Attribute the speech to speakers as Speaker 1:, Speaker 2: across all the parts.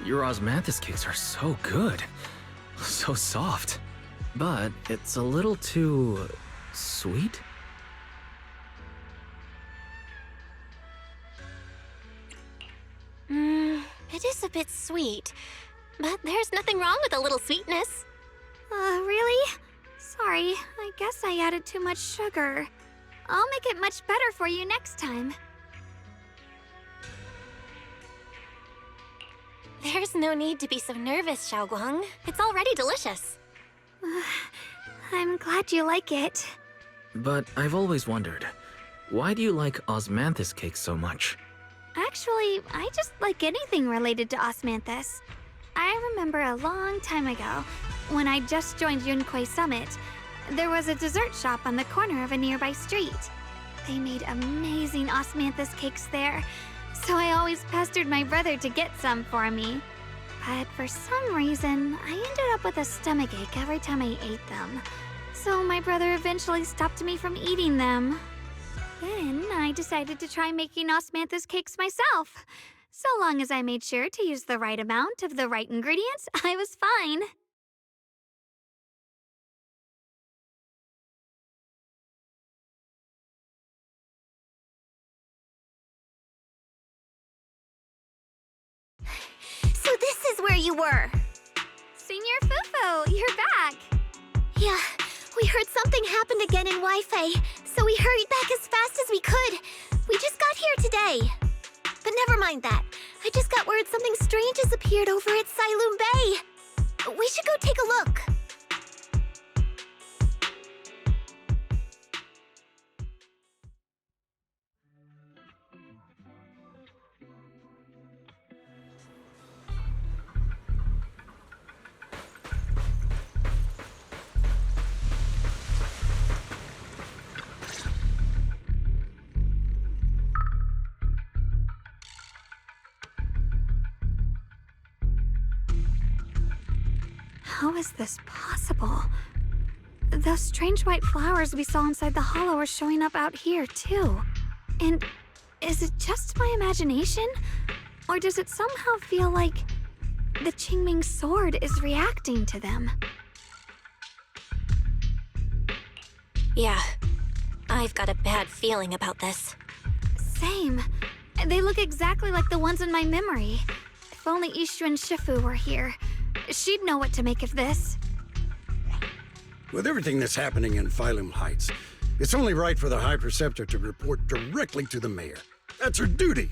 Speaker 1: Your osmanthus cakes are so good. So soft. But it's a little too... sweet?
Speaker 2: It is a bit sweet. But there's nothing wrong with a little sweetness.
Speaker 3: Really? Sorry, I guess I added too much sugar. I'll make it much better for you next time.
Speaker 2: There's no need to be so nervous, Xiaoguang. It's already delicious.
Speaker 3: I'm glad you like it.
Speaker 1: But I've always wondered, why do you like osmanthus cakes so much?
Speaker 3: Actually, I just like anything related to osmanthus. I remember a long time ago, when I just joined Yunquei Summit, there was a dessert shop on the corner of a nearby street. They made amazing osmanthus cakes there, so I always pestered my brother to get some for me. But for some reason, I ended up with a stomachache every time I ate them. So my brother eventually stopped me from eating them. Then I decided to try making osmanthus cakes myself. So long as I made sure to use the right amount of the right ingredients, I was fine.
Speaker 2: So this is where you were.
Speaker 3: Senior Fufu, you're back.
Speaker 2: Yeah, we heard something happened again in Wi-Fi, so we hurried back as fast as we could. We just got here today. But never mind that. I just got word something strange has appeared over at Sailoon Bay. We should go take a look.
Speaker 3: How is this possible? Those strange white flowers we saw inside the hollow are showing up out here, too. And is it just my imagination? Or does it somehow feel like the Qingming sword is reacting to them?
Speaker 2: Yeah, I've got a bad feeling about this.
Speaker 3: Same. They look exactly like the ones in my memory. If only Ishu and Shifu were here. She'd know what to make of this.
Speaker 4: With everything that's happening in Phylum Heights, it's only right for the High Preceptor to report directly to the mayor. That's her duty.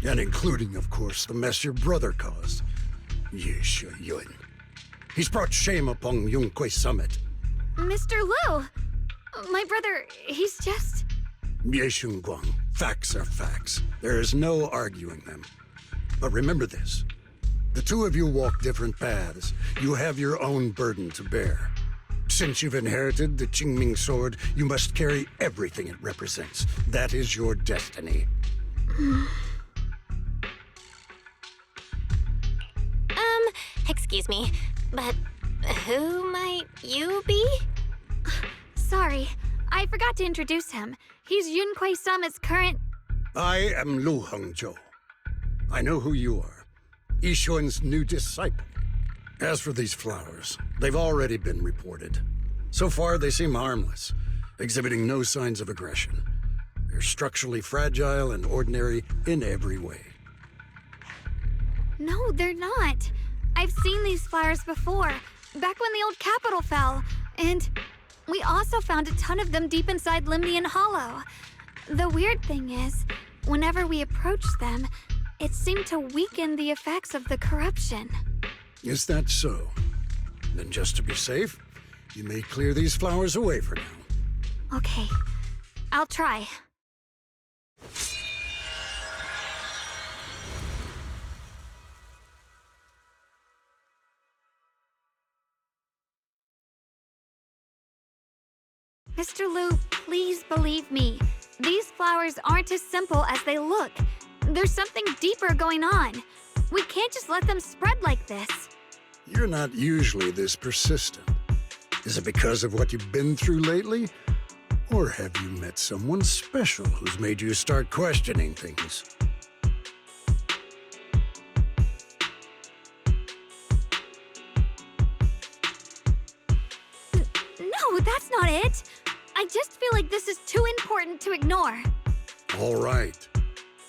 Speaker 4: And including, of course, the mess your brother caused. Yeshu Yun. He's brought shame upon Yunquei Summit.
Speaker 3: Mr. Liu! My brother, he's just...
Speaker 4: Yeshun Guang, facts are facts. There is no arguing them. But remember this. The two of you walk different paths. You have your own burden to bear. Since you've inherited the Qingming sword, you must carry everything it represents. That is your destiny.
Speaker 2: Excuse me, but who might you be?
Speaker 3: Sorry, I forgot to introduce him. He's Yunquei Summit's current...
Speaker 4: I am Lu Hongzhou. I know who you are. Yishun's new disciple. As for these flowers, they've already been reported. So far, they seem harmless, exhibiting no signs of aggression. They're structurally fragile and ordinary in every way.
Speaker 3: No, they're not. I've seen these flowers before, back when the old capital fell, and we also found a ton of them deep inside Limnian Hollow. The weird thing is, whenever we approached them, it seemed to weaken the effects of the corruption.
Speaker 4: Is that so? Then just to be safe, you may clear these flowers away for now.
Speaker 3: Okay, I'll try. Mr. Liu, please believe me. These flowers aren't as simple as they look. There's something deeper going on. We can't just let them spread like this.
Speaker 4: You're not usually this persistent. Is it because of what you've been through lately? Or have you met someone special who's made you start questioning things?
Speaker 3: No, that's not it. I just feel like this is too important to ignore.
Speaker 4: All right.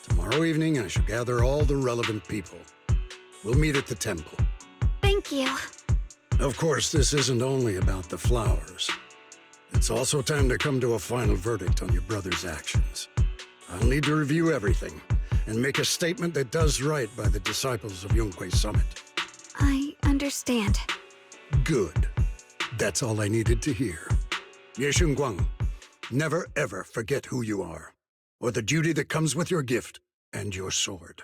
Speaker 4: Tomorrow evening, I shall gather all the relevant people. We'll meet at the temple.
Speaker 3: Thank you.
Speaker 4: Of course, this isn't only about the flowers. It's also time to come to a final verdict on your brother's actions. I'll need to review everything and make a statement that does right by the disciples of Yunkwei Summit.
Speaker 3: I understand.
Speaker 4: Good. That's all I needed to hear. Ye Guang, never ever forget who you are, or the duty that comes with your gift and your sword.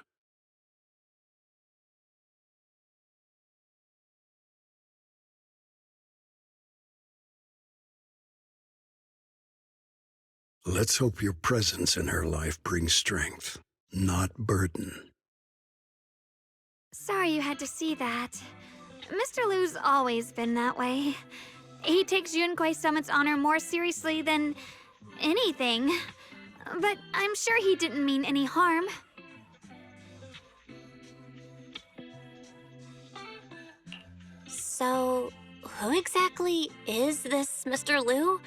Speaker 4: Let's hope your presence in her life brings strength, not burden.
Speaker 3: Sorry you had to see that. Mr. Liu's always been that way. He takes Yunkwei Summit's honor more seriously than anything. But I'm sure he didn't mean any harm.
Speaker 2: So, who exactly is this Mr. Liu?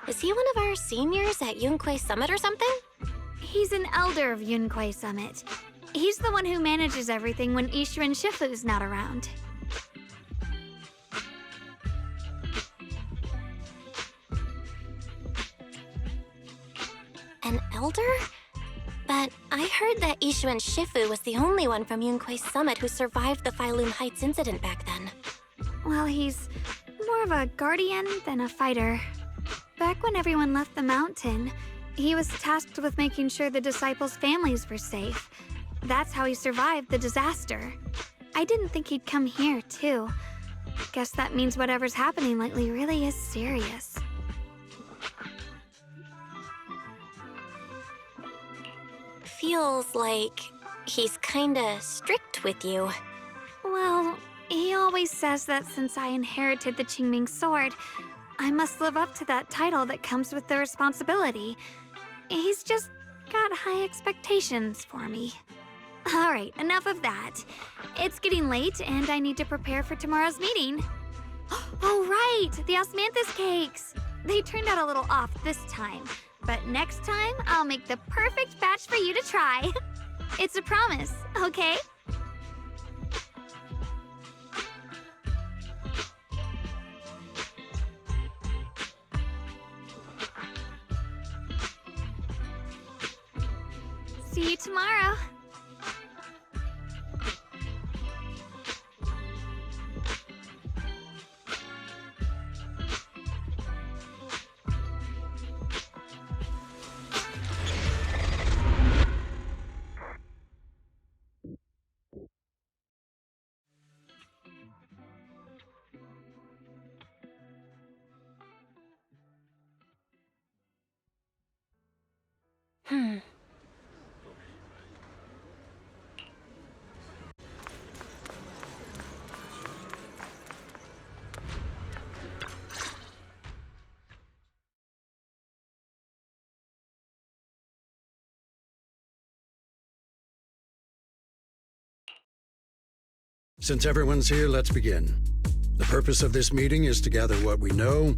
Speaker 2: Is he one of our seniors at Yunkwei Summit or something?
Speaker 3: He's an elder of Yunkwei Summit. He's the one who manages everything when Ishu and Shifu's not around.
Speaker 2: An elder? But I heard that Ishu and Shifu was the only one from Yunkwei Summit who survived the Phylum Heights incident back then.
Speaker 3: Well, he's more of a guardian than a fighter. Back when everyone left the mountain, he was tasked with making sure the disciples' families were safe. That's how he survived the disaster. I didn't think he'd come here, too. Guess that means whatever's happening lately really is serious.
Speaker 2: Feels like he's kinda strict with you.
Speaker 3: Well, he always says that since I inherited the Qingming sword, I must live up to that title that comes with the responsibility. He's just got high expectations for me. Alright, enough of that. It's getting late and I need to prepare for tomorrow's meeting. Oh right, the osmanthus cakes! They turned out a little off this time, but next time I'll make the perfect batch for you to try. It's a promise, okay? See you tomorrow.
Speaker 4: Since everyone's here, let's begin. The purpose of this meeting is to gather what we know,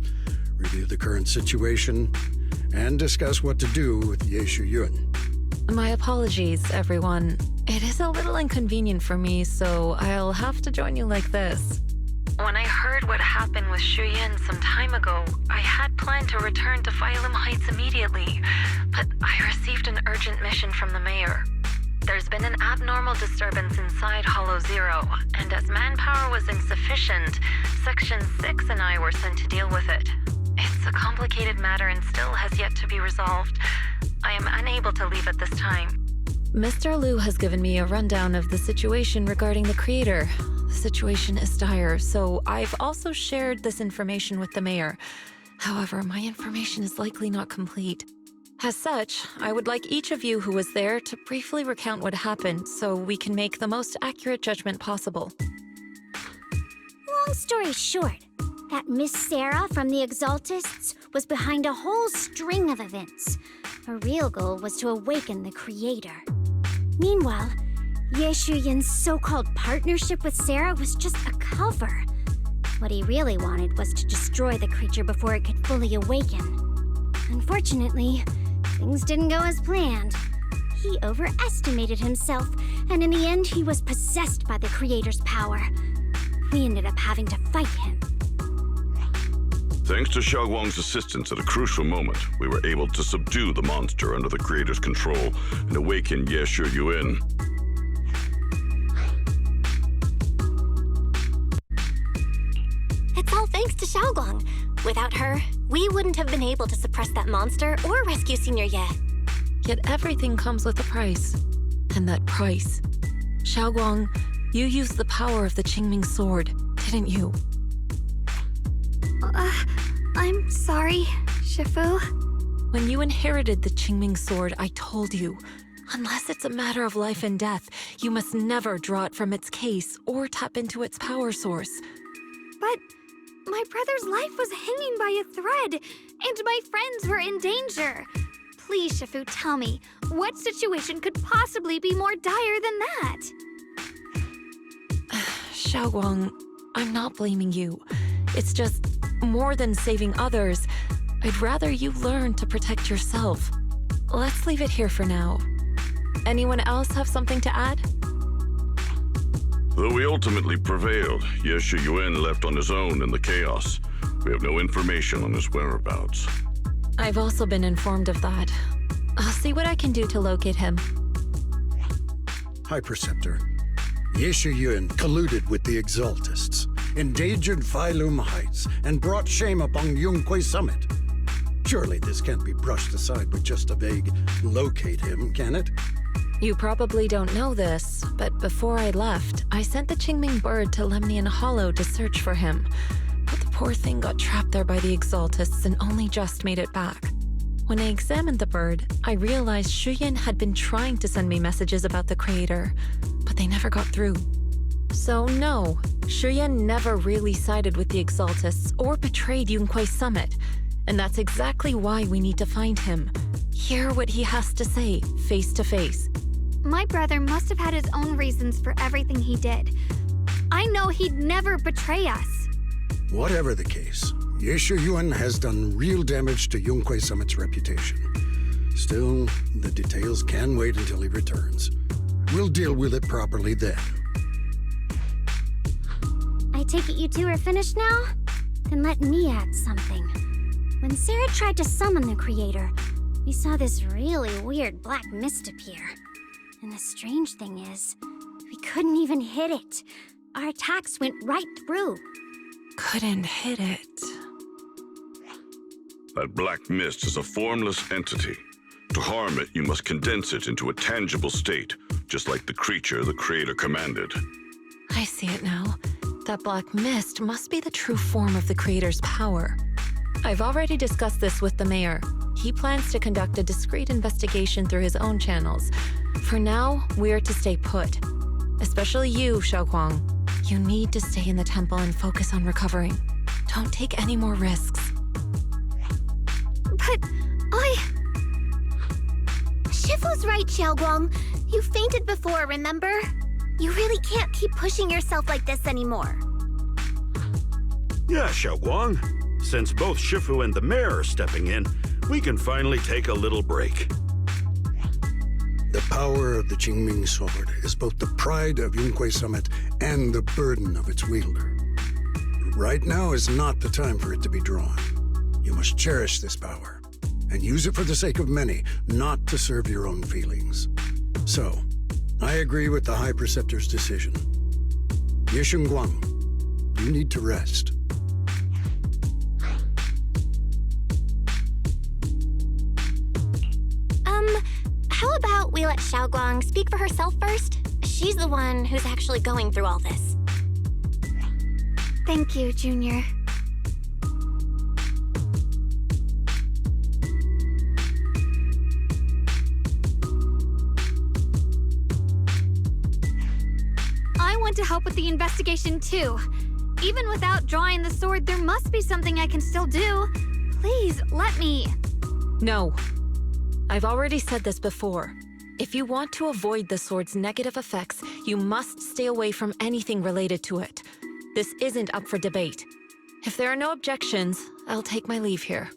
Speaker 4: review the current situation, and discuss what to do with Yeshu Yun.
Speaker 5: My apologies, everyone. It is a little inconvenient for me, so I'll have to join you like this. When I heard what happened with Shu Yin some time ago, I had planned to return to Phylum Heights immediately, but I received an urgent mission from the mayor. There's been an abnormal disturbance inside Hollow Zero, and as manpower was insufficient, Section 6 and I were sent to deal with it. It's a complicated matter and still has yet to be resolved. I am unable to leave at this time. Mr. Liu has given me a rundown of the situation regarding the creator. The situation is dire, so I've also shared this information with the mayor. However, my information is likely not complete. As such, I would like each of you who was there to briefly recount what happened so we can make the most accurate judgment possible.
Speaker 2: Long story short,
Speaker 6: that Miss Sarah from the Exaltists was behind a whole string of events. Her real goal was to awaken the creator. Meanwhile, Ye Shuyin's so-called partnership with Sarah was just a cover. What he really wanted was to destroy the creature before it could fully awaken. Unfortunately, things didn't go as planned. He overestimated himself, and in the end, he was possessed by the creator's power. We ended up having to fight him.
Speaker 7: Thanks to Xiaoguang's assistance at a crucial moment, we were able to subdue the monster under the creator's control and awaken Ye Shuyuan.
Speaker 2: It's all thanks to Xiaoguang. Without her, we wouldn't have been able to suppress that monster or rescue Senior Ye.
Speaker 5: Yet everything comes with a price. And that price. Xiaoguang, you used the power of the Qingming sword, didn't you?
Speaker 3: I'm sorry, Shifu.
Speaker 5: When you inherited the Qingming sword, I told you, unless it's a matter of life and death, you must never draw it from its case or tap into its power source.
Speaker 3: But my brother's life was hanging by a thread, and my friends were in danger. Please, Shifu, tell me, what situation could possibly be more dire than that?
Speaker 5: Xiaoguang, I'm not blaming you. It's just, more than saving others, I'd rather you learn to protect yourself. Let's leave it here for now. Anyone else have something to add?
Speaker 7: Though we ultimately prevailed, Ye Shuyuan left on his own in the chaos. We have no information on his whereabouts.
Speaker 5: I've also been informed of that. I'll see what I can do to locate him.
Speaker 4: High Preceptor, Ye Shuyuan colluded with the Exaltists, endangered Phylum Heights, and brought shame upon Yunquay Summit. Surely this can't be brushed aside with just a vague locate him, can it?
Speaker 5: You probably don't know this, but before I left, I sent the Qingming bird to Lemnian Hollow to search for him. But the poor thing got trapped there by the Exaltists and only just made it back. When I examined the bird, I realized Shuyan had been trying to send me messages about the creator, but they never got through. So no, Shuyan never really sided with the Exaltists or betrayed Yunquay Summit. And that's exactly why we need to find him. Hear what he has to say, face to face.
Speaker 3: My brother must have had his own reasons for everything he did. I know he'd never betray us.
Speaker 4: Whatever the case, Ye Shuyuan has done real damage to Yunquay Summit's reputation. Still, the details can wait until he returns. We'll deal with it properly then.
Speaker 6: I take it you two are finished now? Then let me add something. When Sarah tried to summon the creator, we saw this really weird black mist appear. And the strange thing is, we couldn't even hit it. Our attacks went right through.
Speaker 5: Couldn't hit it.
Speaker 7: That black mist is a formless entity. To harm it, you must condense it into a tangible state, just like the creature the creator commanded.
Speaker 5: I see it now. That black mist must be the true form of the creator's power. I've already discussed this with the mayor. He plans to conduct a discreet investigation through his own channels. For now, we're to stay put. Especially you, Xiaoguang. You need to stay in the temple and focus on recovering. Don't take any more risks.
Speaker 3: But
Speaker 2: Shifu's right, Xiaoguang. You fainted before, remember? You really can't keep pushing yourself like this anymore.
Speaker 8: Yeah, Xiaoguang. Since both Shifu and the mayor are stepping in, we can finally take a little break.
Speaker 4: The power of the Qingming sword is both the pride of Yunquay Summit and the burden of its wielder. Right now is not the time for it to be drawn. You must cherish this power, and use it for the sake of many, not to serve your own feelings. So, I agree with the High Preceptor's decision. Ye Shuyuan, you need to rest.
Speaker 2: How about we let Xiaoguang speak for herself first? She's the one who's actually going through all this.
Speaker 3: thank you, Junior. I want to help with the investigation too. Even without drawing the sword, there must be something I can still do. Please, let me.
Speaker 5: No. I've already said this before. If you want to avoid the sword's negative effects, you must stay away from anything related to it. This isn't up for debate. If there are no objections, I'll take my leave here.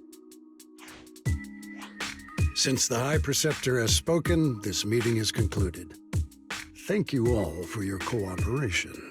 Speaker 4: Since the High Preceptor has spoken, this meeting is concluded. Thank you all for your cooperation.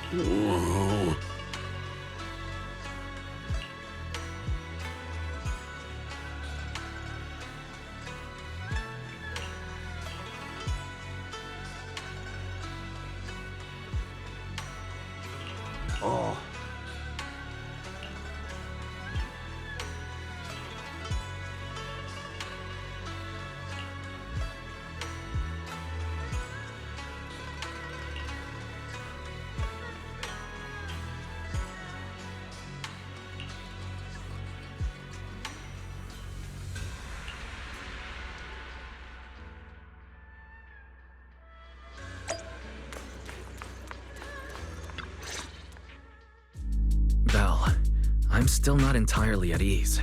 Speaker 4: Whoa. Oh.
Speaker 1: Belle, I'm still not entirely at ease.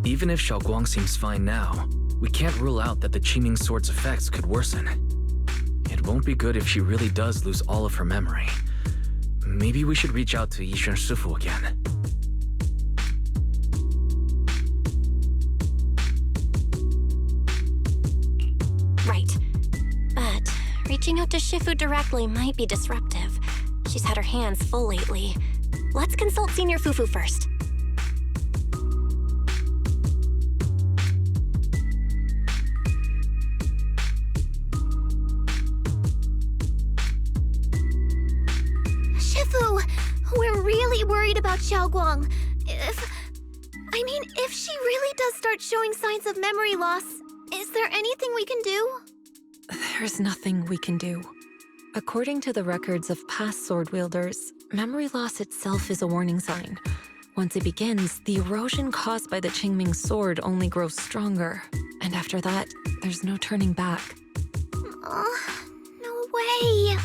Speaker 1: Even if Xiaoguang seems fine now, we can't rule out that the Qingming Sword's effects could worsen. It won't be good if she really does lose all of her memory. Maybe we should reach out to Yixuan Shifu again.
Speaker 2: Right. But reaching out to Shifu directly might be disruptive. She's had her hands full lately. Let's consult Senior Fufu first.
Speaker 6: Shifu, we're really worried about Xiaoguang. If she really does start showing signs of memory loss, is there anything we can do?
Speaker 5: There's nothing we can do. According to the records of past sword wielders, memory loss itself is a warning sign. Once it begins, the erosion caused by the Qingming sword only grows stronger. And after that, there's no turning back.
Speaker 6: No way.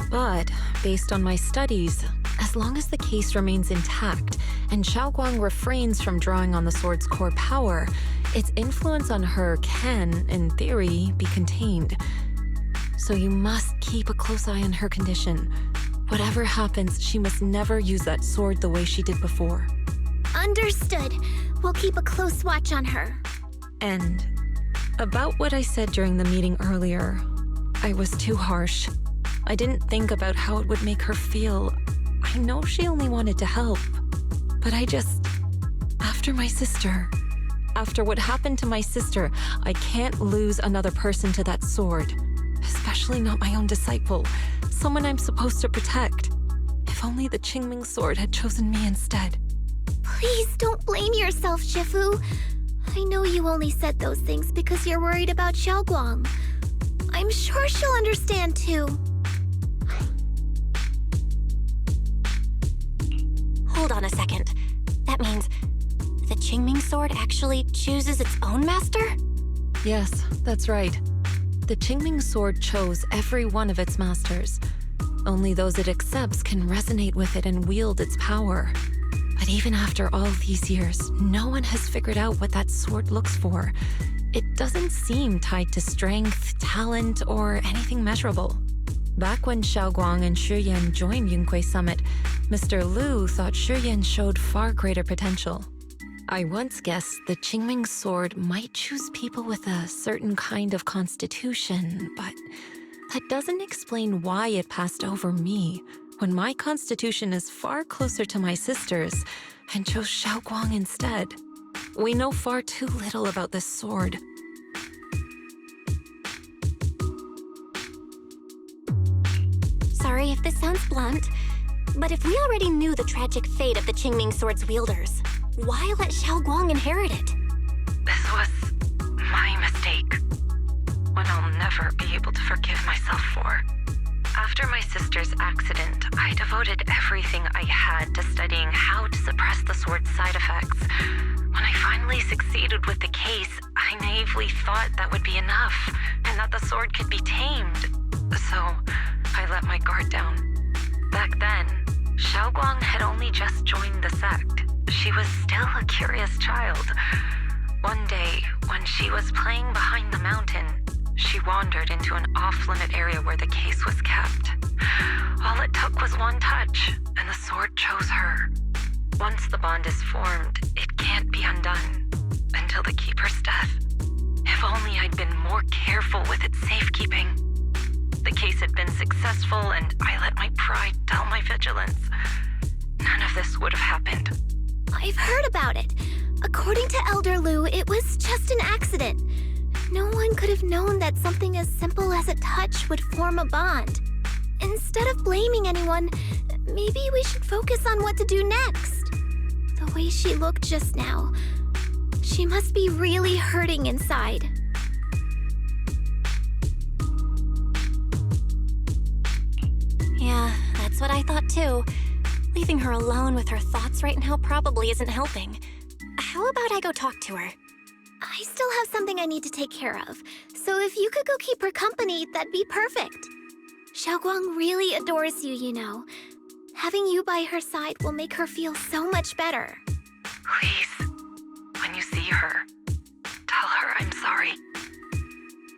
Speaker 5: But, based on my studies, as long as the case remains intact and Xiaoguang refrains from drawing on the sword's core power, its influence on her can, in theory, be contained. So you must keep a close eye on her condition. Whatever happens, she must never use that sword the way she did before.
Speaker 6: Understood. We'll keep a close watch on her.
Speaker 5: And about what I said during the meeting earlier, I was too harsh. I didn't think about how it would make her feel. I know she only wanted to help. But after my sister, after what happened to my sister, I can't lose another person to that sword. Especially not my own disciple, someone I'm supposed to protect. If only the Qingming sword had chosen me instead.
Speaker 6: Please don't blame yourself, Shifu. I know you only said those things because you're worried about Xiaoguang. I'm sure she'll understand too.
Speaker 2: Hold on a second. That means the Qingming sword actually chooses its own master?
Speaker 5: Yes, that's right. The Qingming sword chose every one of its masters. Only those it accepts can resonate with it and wield its power. But even after all these years, no one has figured out what that sword looks for. It doesn't seem tied to strength, talent, or anything measurable. Back when Xiaoguang and Shi Yan joined Yunquei Summit, Mr. Liu thought Shi Yan showed far greater potential. I once guessed the Qingming sword might choose people with a certain kind of constitution, but that doesn't explain why it passed over me, when my constitution is far closer to my sister's, and chose Xiaoguang instead. We know far too little about this sword.
Speaker 2: Sorry if this sounds blunt, but if we already knew the tragic fate of the Qingming sword's wielders, why let Xiaoguang inherit it?
Speaker 5: This was my mistake. One I'll never be able to forgive myself for. After my sister's accident, I devoted everything I had to studying how to suppress the sword's side effects. When I finally succeeded with the case, I naively thought that would be enough, and that the sword could be tamed. So, I let my guard down. Back then, Xiaoguang had only just joined the sect. She was still a curious child. One day, when she was playing behind the mountain, she wandered into an off-limit area where the case was kept. All it took was one touch, and the sword chose her. Once the bond is formed, it can't be undone until the Keeper's death. If only I'd been more careful with its safekeeping. The case had been successful, and I let my pride dull my vigilance. None of this would have happened.
Speaker 2: I've heard about it. According to Elder Liu, it was just an accident. No one could have known that something as simple as a touch would form a bond. Instead of blaming anyone, maybe we should focus on what to do next. The way she looked just now, she must be really hurting inside. Yeah, that's what I thought too. Leaving her alone with her thoughts right now probably isn't helping. How about I go talk to her? I still have something I need to take care of, so if you could go keep her company, that'd be perfect. Xiaoguang really adores you, you know. Having you by her side will make her feel so much better.
Speaker 5: Please, when you see her, tell her I'm sorry.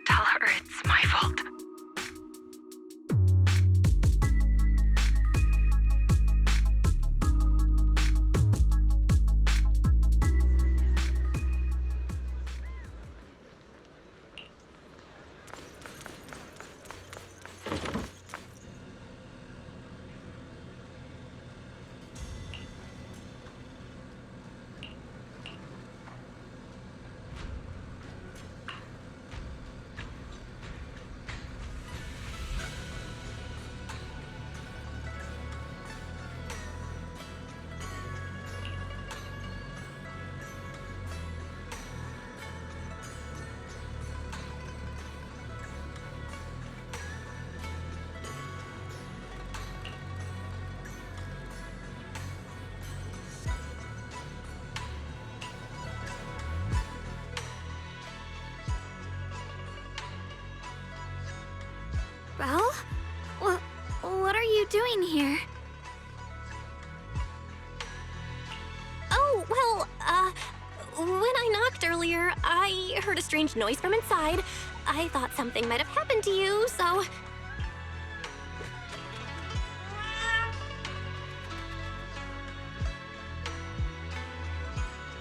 Speaker 5: Tell her it's my fault.
Speaker 3: Well? What are you doing here?
Speaker 2: Oh, well, when I knocked earlier, I heard a strange noise from inside. I thought something might have happened to you, so...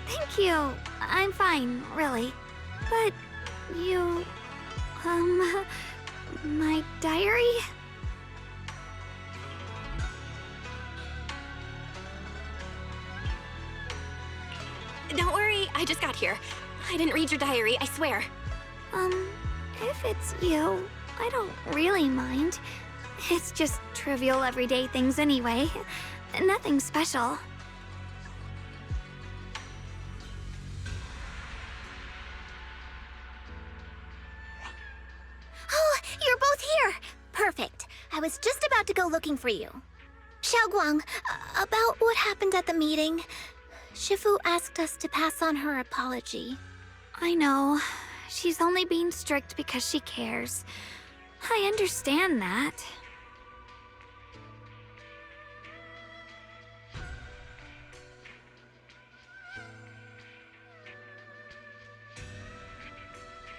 Speaker 3: Thank you. I'm fine, really. But you... my diary?
Speaker 2: Don't worry, I just got here. I didn't read your diary, I swear.
Speaker 3: If it's you, I don't really mind. It's just trivial everyday things anyway. Nothing special.
Speaker 2: Oh, you're both here! Perfect. I was just about to go looking for you. Xiaoguang, about what happened at the meeting. Shifu asked us to pass on her apology.
Speaker 3: I know. She's only being strict because she cares. I understand that.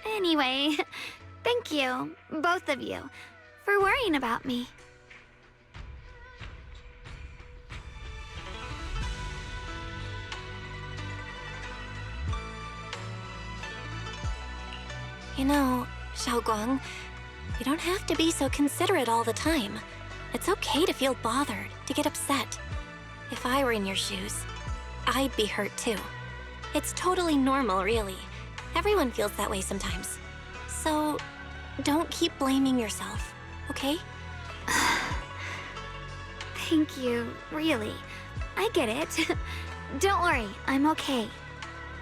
Speaker 3: Anyway, thank you, both of you, for worrying about me.
Speaker 9: You know, Xiaoguang, you don't have to be so considerate all the time. It's okay to feel bothered, to get upset. If I were in your shoes, I'd be hurt too. It's totally normal, really. Everyone feels that way sometimes. So, don't keep blaming yourself, okay?
Speaker 3: Thank you, really. I get it. Don't worry, I'm okay.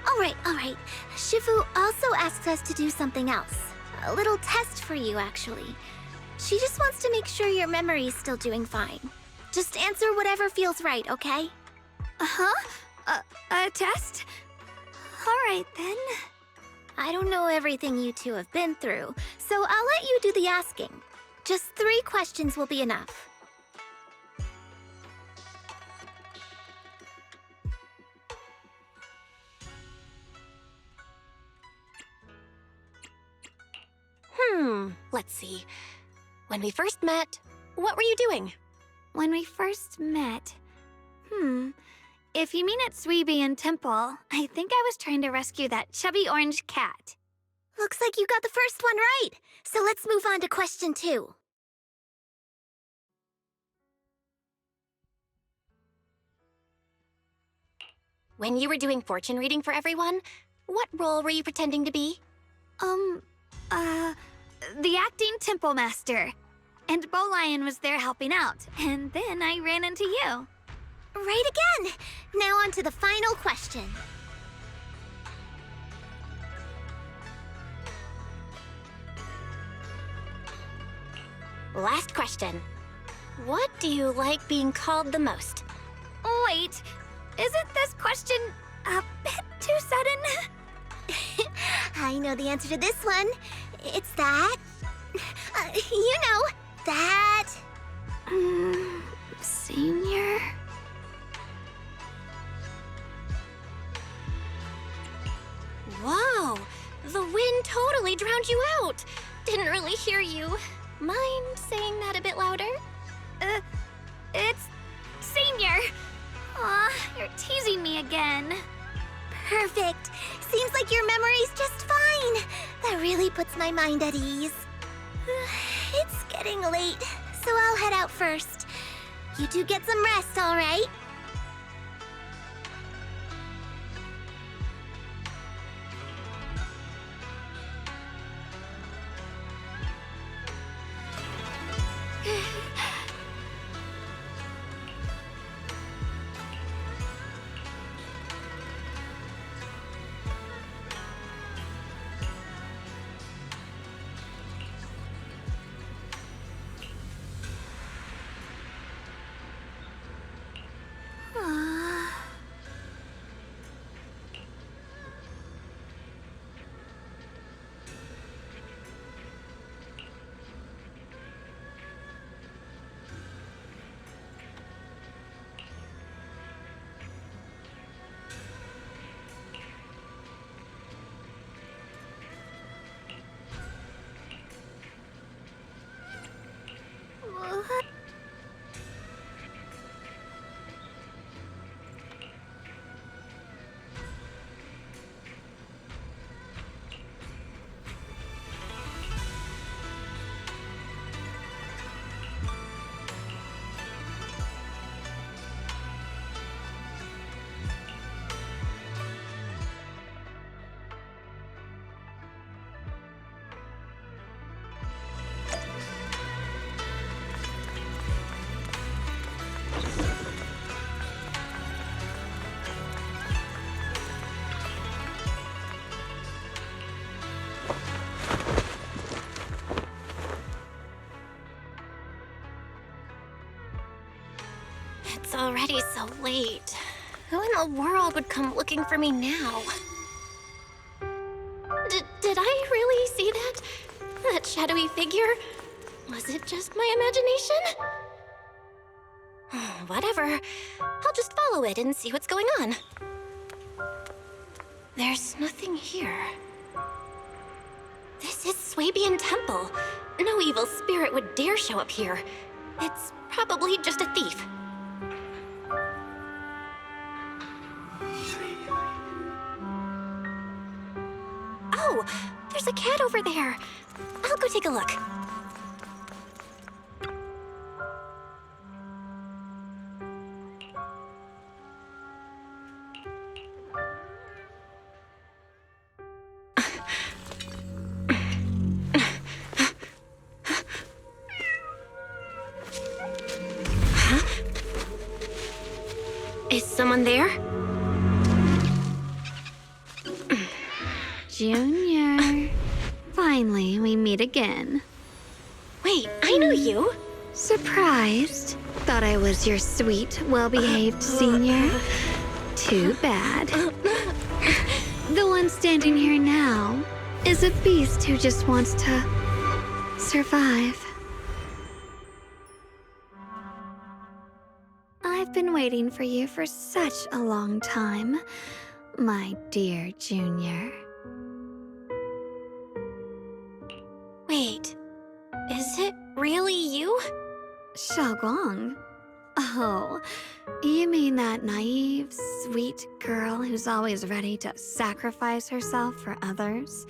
Speaker 2: All right. Shifu also asked us to do something else. A little test for you, actually. She just wants to make sure your memory's still doing fine. Just answer whatever feels right, okay?
Speaker 3: Uh-huh? A test? All right, then.
Speaker 2: I don't know everything you two have been through, so I'll let you do the asking. Just 3 questions will be enough.
Speaker 9: Let's see. When we first met, what were you doing?
Speaker 3: When we first met... If you mean at Suibian Temple, I think I was trying to rescue that chubby orange cat.
Speaker 2: Looks like you got the first one right, so let's move on to question 2.
Speaker 9: When you were doing fortune reading for everyone, what role were you pretending to be?
Speaker 3: The acting temple master. And Bow Lion was there helping out, and then I ran into you.
Speaker 2: Right again! Now on to the final question.
Speaker 9: Last question. What do you like being called the most?
Speaker 3: Wait, isn't this question a bit too sudden?
Speaker 2: I know the answer to this one. It's that... you know, that...
Speaker 3: Senior?
Speaker 9: Whoa! The wind totally drowned you out! Didn't really hear you. Mind saying that a bit louder?
Speaker 3: It's Senior! Aw, you're teasing me again.
Speaker 2: Perfect. Seems like your memory's just fine. That really puts my mind at ease. It's getting late, so I'll head out first. You two get some rest, all right?
Speaker 9: It's already so late. Who in the world would come looking for me now? Did I shadowy figure? Was it just my imagination? Whatever. I'll just follow it and see what's going on. There's nothing here. This is Swabian Temple. No evil spirit would dare show up here. It's probably just a thief. Oh, there's a cat over there. I'll go take a look. Is someone there?
Speaker 3: Junior. Finally, we meet again.
Speaker 9: Wait, I know you.
Speaker 3: Surprised? Thought I was your sweet, well-behaved senior? Too bad. The one standing here now is a beast who just wants to survive. I've been waiting for you for such a long time, my dear Junior.
Speaker 9: Wait, is it really you?
Speaker 3: Xiaoguang? Oh, you mean that naive, sweet girl who's always ready to sacrifice herself for others?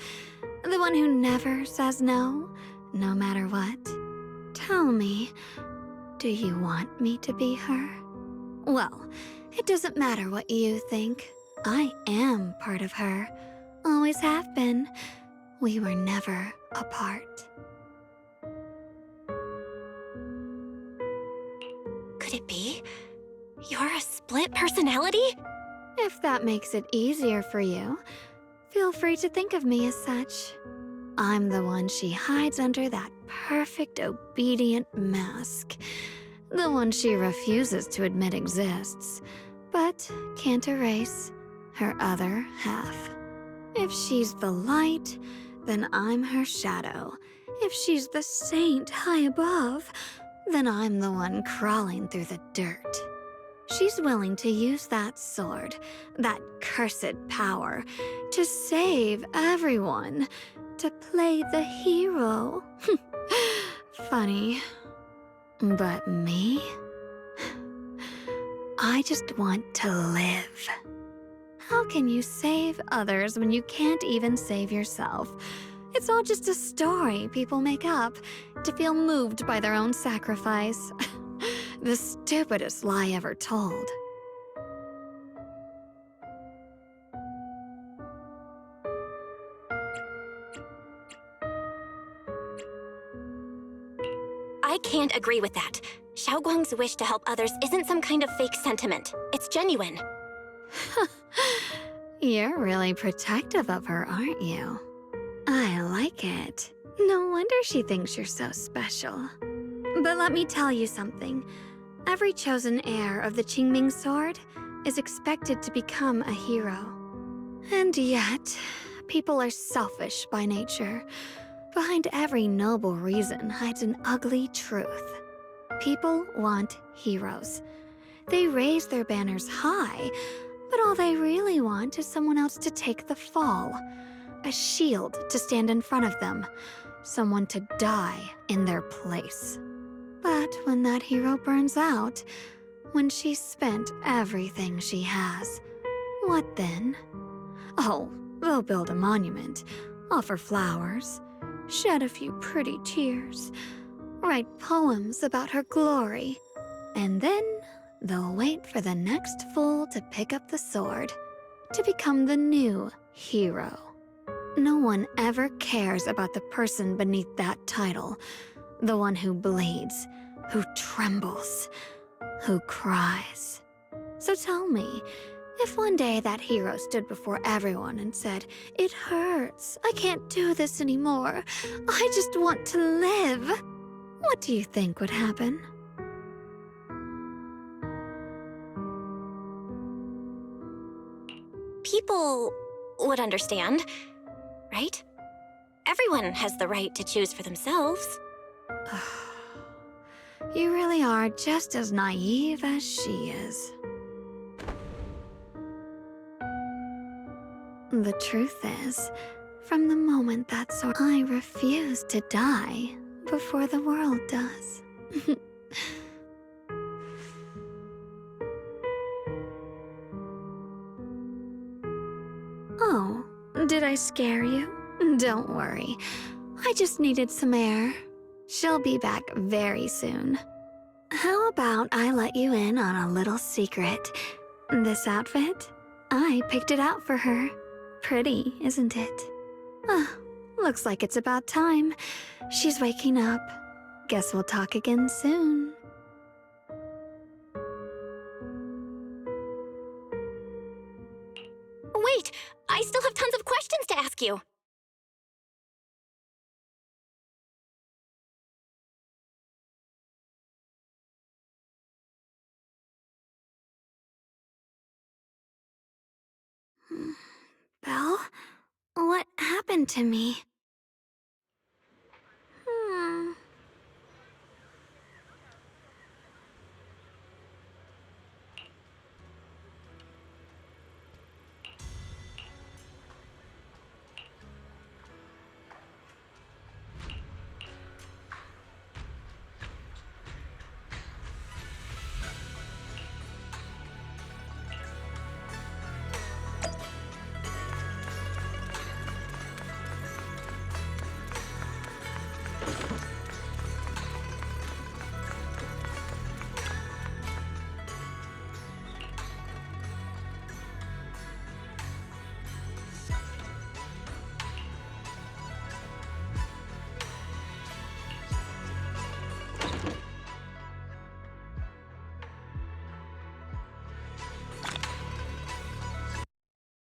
Speaker 3: The one who never says no, no matter what? Tell me, do you want me to be her? Well, it doesn't matter what you think. I am part of her. Always have been. We were never apart.
Speaker 9: Could it be? You're a split personality?
Speaker 3: If that makes it easier for you, feel free to think of me as such. I'm the one she hides under that perfect, obedient mask. The one she refuses to admit exists, but can't erase her other half. If she's the light, then I'm her shadow. If she's the saint high above, then I'm the one crawling through the dirt. She's willing to use that sword, that cursed power, to save everyone, to play the hero. Funny. But me? I just want to live. How can you save others when you can't even save yourself? It's all just a story people make up to feel moved by their own sacrifice. The stupidest lie ever told.
Speaker 9: I can't agree with that. Xiaoguang's wish to help others isn't some kind of fake sentiment. It's genuine.
Speaker 3: You're really protective of her, aren't you? I like it. No wonder she thinks you're so special. But let me tell you something. Every chosen heir of the Qingming sword is expected to become a hero. And yet, people are selfish by nature. Behind every noble reason hides an ugly truth. People want heroes. They raise their banners high, but all they really want is someone else to take the fall. A shield to stand in front of them. Someone to die in their place. But when that hero burns out, when she's spent everything she has, what then? Oh, they'll build a monument, offer flowers, shed a few pretty tears, write poems about her glory, and then they'll wait for the next fool to pick up the sword, to become the new hero. No one ever cares about the person beneath that title, the one who bleeds, who trembles, who cries. So tell me, if one day that hero stood before everyone and said, "It hurts, I can't do this anymore, I just want to live," what do you think would happen?
Speaker 9: People would understand, right? Everyone has the right to choose for themselves.
Speaker 3: You really are just as naive as she is. The truth is, from the moment that I refuse to die before the world does. Oh, did I scare you? Don't worry. I just needed some air. She'll be back very soon. How about I let you in on a little secret? This outfit? I picked it out for her. Pretty, isn't it? Looks like it's about time. She's waking up. Guess we'll talk again soon.
Speaker 9: Wait, I still have tons of questions to ask you.
Speaker 3: Belle? What happened to me?